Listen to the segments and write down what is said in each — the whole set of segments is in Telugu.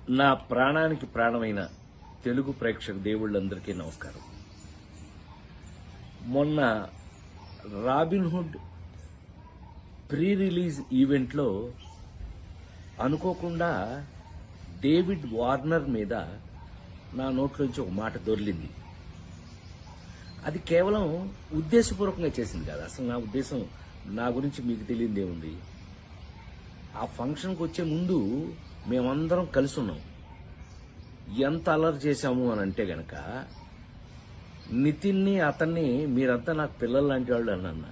నా ప్రాణానికి ప్రాణమైన తెలుగు ప్రేక్షక దేవుళ్ళందరికీ నమస్కారం. మొన్న రాబిన్హుడ్ ప్రీ రిలీజ్ ఈవెంట్లో అనుకోకుండా డేవిడ్ వార్నర్ మీద నా నోట్లోంచి ఒక మాట దొర్లింది. అది కేవలం ఉద్దేశపూర్వకంగా చేసింది కాదు. అసలు నా ఉద్దేశం, నా గురించి మీకు తెలియదేముంది. ఆ ఫంక్షన్కి వచ్చే ముందు మేమందరం కలిసి ఉన్నాం. ఎంత అలర్ చేశాము అని అంటే గనక, నితిన్ని అతన్ని మీరంతా నాకు పిల్లలు లాంటి వాళ్ళు అన్న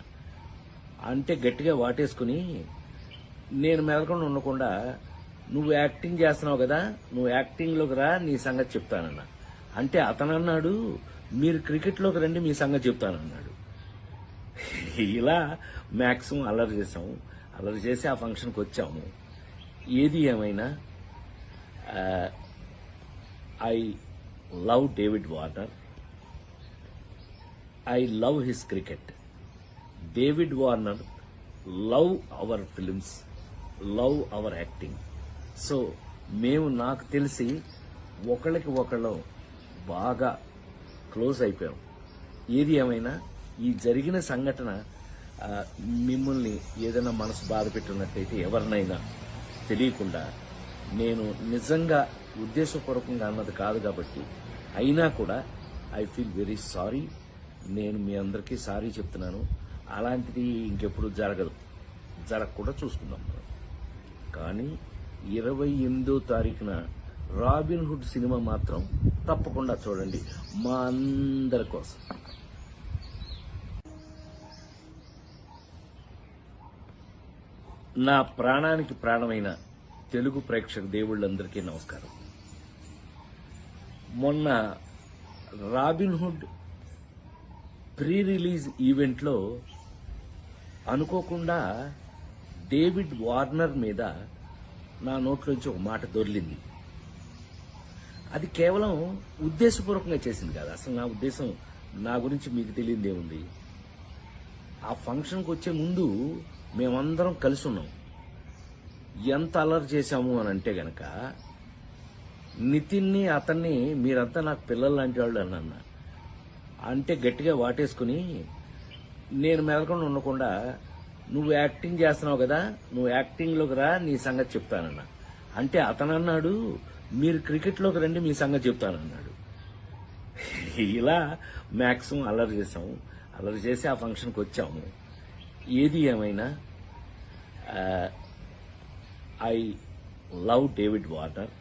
అంటే గట్టిగా వాటేసుకుని, నేను మెదలకుండా ఉండకుండా, నువ్వు యాక్టింగ్ చేస్తున్నావు కదా, నువ్వు యాక్టింగ్లోకి రా, నీ సంగతి చెప్తానన్నా. అంటే అతను అన్నాడు, మీరు క్రికెట్లోకి రండి, మీ సంగతి చెప్తానన్నాడు. ఇలా మ్యాక్సిమం అల్లరి చేసాము. అల్లరి చేసి ఆ ఫంక్షన్కి వచ్చాము. ఏది ఏమైనా I love David Warner. I love his cricket. David Warner love our films, love our acting. So మేము, నాకు తెలిసి ఒకళ్ళకి ఒకళ్ళు బాగా క్లోజ్ అయిపోయాం. ఏది ఏమైనా ఈ జరిగిన సంఘటన మిమ్మల్ని ఏదైనా మనసు బాధ పెట్టినట్టయితే, ఎవరినైనా తెలియకుండా, నేను నిజంగా ఉద్దేశపూర్వకంగా అన్నది కాదు కాబట్టి, అయినా కూడా ఐ ఫీల్ వెరీ సారీ. నేను మీ అందరికీ సారీ చెప్తున్నాను. అలాంటిది ఇంకెప్పుడు జరగకుండా చూసుకుందాం. కానీ 28వ తారీఖున రాబిన్హుడ్ సినిమా మాత్రం తప్పకుండా చూడండి, మా అందరి కోసం. నా ప్రాణానికి ప్రాణమైన తెలుగు ప్రేక్షక దేవుళ్ళందరికీ నమస్కారం. మొన్న రాబిన్హుడ్ ప్రీ రిలీజ్ ఈవెంట్లో అనుకోకుండా డేవిడ్ వార్నర్ మీద నా నోట్లోంచి ఒక మాట దొర్లింది. అది కేవలం ఉద్దేశపూర్వకంగా చేసింది కాదు. అసలు నా ఉద్దేశం, నా గురించి మీకు తెలియదేముంది. ఆ ఫంక్షన్కి వచ్చే ముందు మేమందరం కలిసి ఉన్నాం. ఎంత అలర్ చేశాము అని అంటే గనక, నితిన్ని అతన్ని మీరంతా నాకు పిల్లలు లాంటి వాళ్ళు అన్న అంటే గట్టిగా వాటేసుకుని, నేను మెదలకుండా ఉండకుండా, నువ్వు యాక్టింగ్ చేస్తున్నావు కదా, నువ్వు యాక్టింగ్లోకి రా, నీ సంగతి చెప్తానన్నా. అంటే అతను అన్నాడు, మీరు క్రికెట్లోకి రండి, మీ సంగతి చెప్తానన్నాడు. ఇలా మ్యాక్సిమం అల్లరి చేసాము. అల్లరి చేసి ఆ ఫంక్షన్కి వచ్చాము. ఏది ఏమైనా ఐ లవ్ డేవిడ్ వార్నర్.